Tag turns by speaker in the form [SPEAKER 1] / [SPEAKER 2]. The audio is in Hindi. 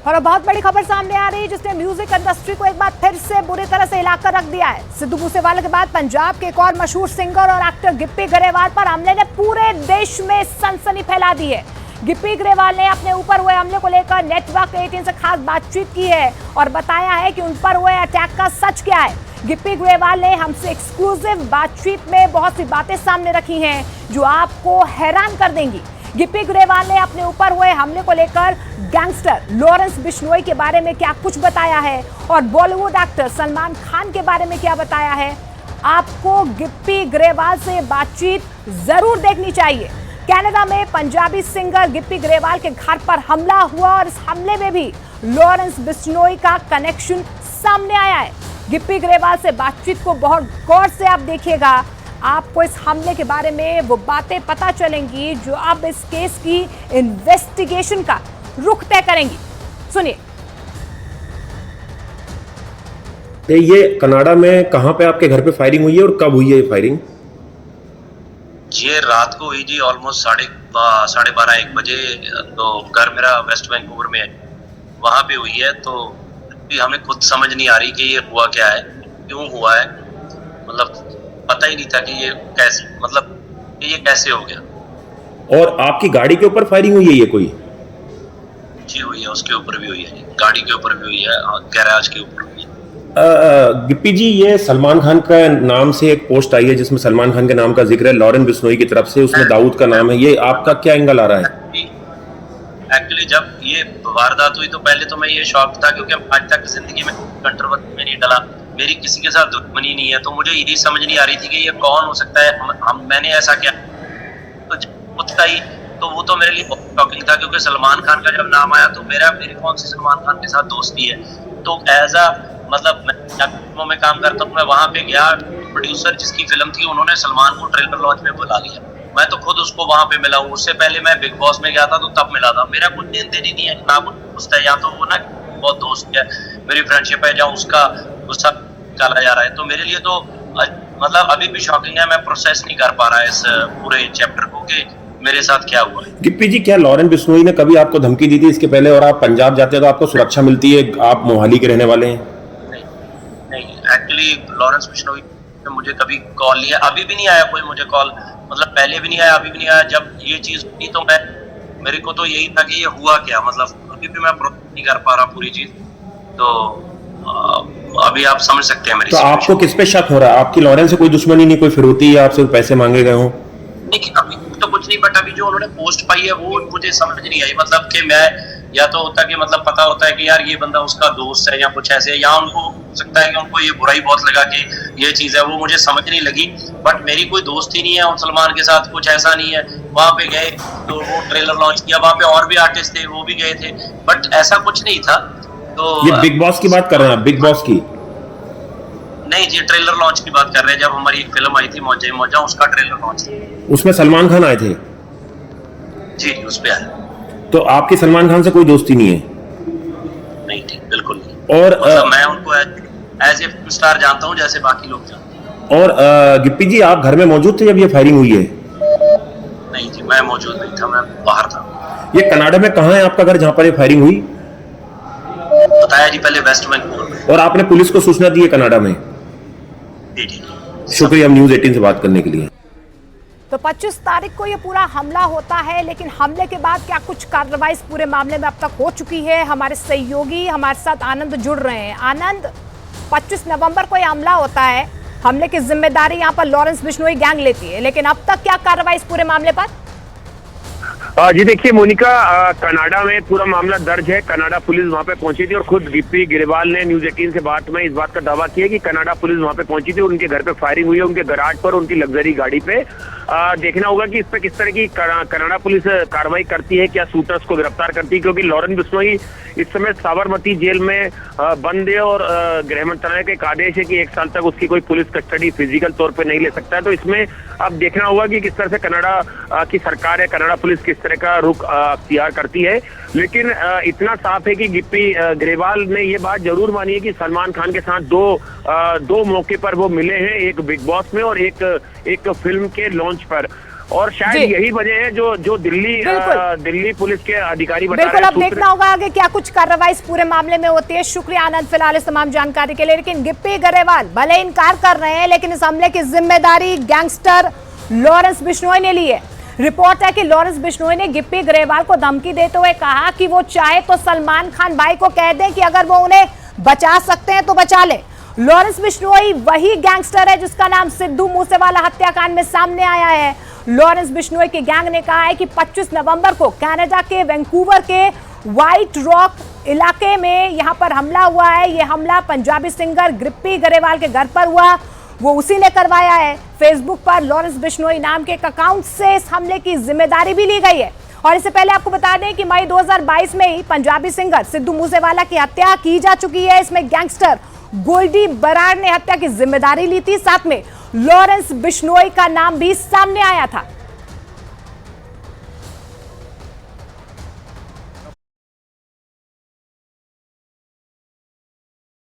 [SPEAKER 1] और अब बहुत बड़ी खबर सामने आ रही है जिसने म्यूजिक इंडस्ट्री को एक बार फिर से बुरी तरह से हिलाकर रख दिया है। सिद्धू मूसेवाला के बाद पंजाब के एक और मशहूर सिंगर और एक्टर गिप्पी गरेवाल पर हमले ने पूरे देश में सनसनी फैला दी है। गिप्पी गरेवाल ने अपने ऊपर हुए हमले को लेकर नेटवर्क 18 से खास बातचीत की है और बताया है कि उन पर हुए अटैक का सच क्या है। गिप्पी गरेवाल ने हमसे एक्सक्लूसिव बातचीत में बहुत सी बातें सामने रखी हैं जो आपको हैरान कर देंगी। गिप्पी गरेवाल ने अपने ऊपर हुए हमले को लेकर गैंगस्टर लॉरेंस बिश्नोई के बारे में क्या कुछ बताया है और बॉलीवुड एक्टर सलमान खान के बारे में क्या बताया है। आपको गिप्पी गरेवाल से बातचीत जरूर देखनी चाहिए। कनाडा में पंजाबी सिंगर गिप्पी गरेवाल के घर पर हमला हुआ और इस हमले में भी लॉरेंस बिश्नोई का कनेक्शन सामने आया है। गिप्पी गरेवाल से बातचीत को बहुत गौर से आप देखिएगा, आपको इस हमले के बारे में वो बातें पता चलेंगी जो अब इस केस की इन्वेस्टिगेशन का रुख तय करेंगी। सुनिए।
[SPEAKER 2] ये कनाडा में कहां पे आपके घर पे फायरिंग हुई है और कब हुई है ये फायरिंग?
[SPEAKER 3] ये रात को हुई जी, ऑलमोस्ट साढ़े 12-1 बजे। तो घर मेरा वेस्ट वैंकूवर में है, वहां पे हुई है। तो हमें खुद समझ नहीं आ रही कि ये हुआ क्या है, क्यों हुआ है। मतलब पता ही नहीं था कि ये कैसे, मतलब ये कैसे हो गया।
[SPEAKER 2] और आपकी गाड़ी के ऊपर फायरिंग हुई है ये कोई?
[SPEAKER 3] जी हुई है, उसके ऊपर भी हुई है, गाड़ी के ऊपर भी हुई है, गैराज के ऊपर हुई है।
[SPEAKER 2] गिप्पी जी, ये सलमान खान का नाम से एक पोस्ट आई है जिसमें सलमान खान के नाम का जिक्र है लॉरेंस बिश्नोई की तरफ से, उसमें दाऊद का नाम है। ये आपका क्या एंगल आ रहा है?
[SPEAKER 3] एक्चुअली जब ये वारदात हुई तो पहले तो मैं ये शॉक था, क्योंकि आज तक जिंदगी में कंट्रोवर्सी में नहीं डला, मेरी किसी के साथ दुश्मनी नहीं है। तो मुझे यही समझ नहीं आ रही थी कि ये कौन हो सकता है, मैंने ऐसा क्या तो पूछता ही। तो वो तो मेरे लिए बहुत शॉकिंग था, क्योंकि सलमान खान का जब नाम आया तो मेरी कौन सी सलमान खान के साथ दोस्ती है। तो एज अ मतलब मैं फिल्मों में काम करता हूँ, मैं वहां पे गया, प्रोड्यूसर जिसकी फिल्म थी उन्होंने सलमान को ट्रेलर लॉन्च में बुला लिया। मैं तो खुद उसको वहां पे मिला हूँ, उससे पहले मैं बिग बॉस में गया था तो तब मिला था। मेरा कुछ लेन देन ही नहीं है, ना कुछ पूछता है, या तो वो ना बहुत दोस्त है, मेरी फ्रेंडशिप है, जहाँ उसका गुस्सा निकाला जा रहा है। तो मेरे लिए तो मतलब अभी भी शॉकिंग है, मैं प्रोसेस नहीं कर पा रहा है इस पूरे चैप्टर को कि मेरे साथ क्या हुआ है।
[SPEAKER 2] गिप्पी जी, क्या लॉरेंस बिश्नोई ने कभी आपको धमकी दी थी इसके पहले? और आप पंजाब जाते हैं तो आपको सुरक्षा मिलती है, आप मोहाली के रहने वाले हैं।
[SPEAKER 3] नहीं, एक्चुअली लॉरेंस बिश्नोई ने मुझे कभी कॉल नहीं है, अभी भी नहीं आया कोई मुझे कॉल, मतलब पहले भी नहीं आया, अभी भी नहीं आया। जब ये चीज हुई तो मेरे को तो यही था कि ये हुआ क्या, मतलब अभी भी मैं प्रोसेस नहीं कर पा रहा पूरी चीज। तो अभी आप समझ सकते हैं मेरी।
[SPEAKER 2] तो आपको किस पे शक हो रहा है? आपकी लॉरेंस से कोई दुश्मनी नहीं, कोई फिरौती या आपसे पैसे मांगे गए हो?
[SPEAKER 3] नहीं, अभी तो कुछ नहीं, बट अभी जो उन्होंने पोस्ट पाई है वो मुझे समझ नहीं आई। मतलब कि मैं, या तो होता कि मतलब पता होता है कि यार ये बंदा उसका दोस्त है या कुछ ऐसे, या उनको हो सकता है कि उनको ये बुराई बहुत लगा कि ये चीज है, वो मुझे समझ नहीं लगी। बट मेरी कोई दोस्ती नहीं है और सलमान के साथ कुछ ऐसा नहीं है। वहां पे गए तो वो ट्रेलर लॉन्च किया, वहां पे और भी आर्टिस्ट थे, वो भी गए थे, बट ऐसा कुछ नहीं था। तो
[SPEAKER 2] ये बिग बॉस की बात कर रहे हैं आप? बिग बॉस की
[SPEAKER 3] नहीं जी, ट्रेलर लॉन्च की बात कर रहे हैं। जब हमारी एक फिल्म आई थी मौजा मौजा, उसका ट्रेलर लॉन्च,
[SPEAKER 2] उसमें सलमान खान आए थे।
[SPEAKER 3] जी उस पे आया।
[SPEAKER 2] तो आपकी सलमान खान से कोई दोस्ती नहीं है?
[SPEAKER 3] नहीं ठीक, बिल्कुल नहीं।
[SPEAKER 2] और
[SPEAKER 3] मतलब मैं उनको एज ए स्टार जानता हूँ जैसे बाकी लोग जानते हैं।
[SPEAKER 2] और गिप्पी जी, आप घर में मौजूद थे जब ये फायरिंग हुई है?
[SPEAKER 3] नहीं जी, मैं मौजूद नहीं था, मैं बाहर था।
[SPEAKER 2] ये कनाडा में कहाँ है आपका घर जहाँ पर ये फायरिंग हुई?
[SPEAKER 3] बताया जी पहले, वेस्ट वैंकूवर में।
[SPEAKER 2] और आपने पुलिस को सूचना दी है कनाडा में?
[SPEAKER 3] जी।
[SPEAKER 2] शुक्रिया न्यूज़ 18 से बात करने के लिए।
[SPEAKER 1] तो 25 तारीख को ये पूरा हमला होता है, लेकिन हमले के बाद क्या कुछ कार्रवाई इस पूरे मामले में अब तक हो चुकी है? हमारे सहयोगी हमारे साथ आनंद जुड़ रहे हैं। आनंद, 25 नवंबर को ये हमला होता है, हमले की जिम्मेदारी यहाँ पर लॉरेंस बिश्नोई गैंग लेती है, लेकिन अब तक क्या कार्रवाई इस पूरे मामले पर?
[SPEAKER 4] जी देखिए मोनिका, कनाडा में पूरा मामला दर्ज है। कनाडा पुलिस वहां पे पहुंची थी और खुद गिप्पी गरेवाल ने न्यूज़ 18 से बात में इस बात का दावा किया कि कनाडा पुलिस वहां पे पहुंची थी, उनके घर पे फायरिंग हुई है, उनके गराज पर, उनकी लग्जरी गाड़ी पे। देखना होगा कि इस पे किस तरह की कनाडा पुलिस कार्रवाई करती है, क्या शूटर्स को गिरफ्तार करती है, क्योंकि लॉरेंस बिश्नोई इस समय साबरमती जेल में बंद है और गृह मंत्रालय का एक आदेश है कि 1 साल तक उसकी कोई पुलिस कस्टडी फिजिकल तौर पर नहीं ले सकता है। तो इसमें अब देखना होगा कि किस तरह से कनाडा की सरकार है, कनाडा पुलिस किस तरह का रुख अख्तियार करती है। लेकिन इतना साफ है कि गिप्पी गरेवाल ने ये बात जरूर मानी है कि सलमान खान के साथ दो मौके पर वो मिले हैं, एक बिग बॉस में और एक फिल्म के लॉन्च पर। और शायद
[SPEAKER 1] जी।
[SPEAKER 4] यही वजह है जो दिल्ली पुलिस के अधिकारी बता
[SPEAKER 1] बिल्कुल,
[SPEAKER 4] रहे
[SPEAKER 1] अब देखना होगा आगे क्या कुछ कार्रवाई इस पूरे मामले में होती है। शुक्रिया आनंद फिलहाल इस तमाम जानकारी के लिए। लेकिन गिप्पी गरेवाल भले इनकार कर रहे हैं, लेकिन इस हमले की जिम्मेदारी गैंगस्टर लॉरेंस बिश्नोई ने ली है। रिपोर्ट है कि लॉरेंस बिश्नोई ने गिप्पी गरेवाल को धमकी देते हुए कहा कि वो चाहे तो सलमान खान भाई को कह दें कि अगर वो उन्हें बचा सकते हैं तो बचा ले। लॉरेंस बिश्नोई वही गैंगस्टर है जिसका नाम सिद्धू मूसेवाला हत्याकांड में सामने आया है। लॉरेंस बिश्नोई की गैंग ने कहा है कि 25 नवंबर को कनाडा के वैंकूवर के व्हाइट रॉक इलाके में यहां पर हमला हुआ है। यह हमला पंजाबी सिंगर गिप्पी गरेवाल के घर पर हुआ, वो उसी ने करवाया है। फेसबुक पर लॉरेंस बिश्नोई नाम के एक अकाउंट से इस हमले की जिम्मेदारी भी ली गई है। और इससे पहले आपको बता दें कि मई 2022 में ही पंजाबी सिंगर सिद्धू मूसेवाला की हत्या की जा चुकी है। इसमें गैंगस्टर गोल्डी बराड़ ने हत्या की जिम्मेदारी ली थी, साथ में लॉरेंस बिश्नोई का नाम भी सामने आया था।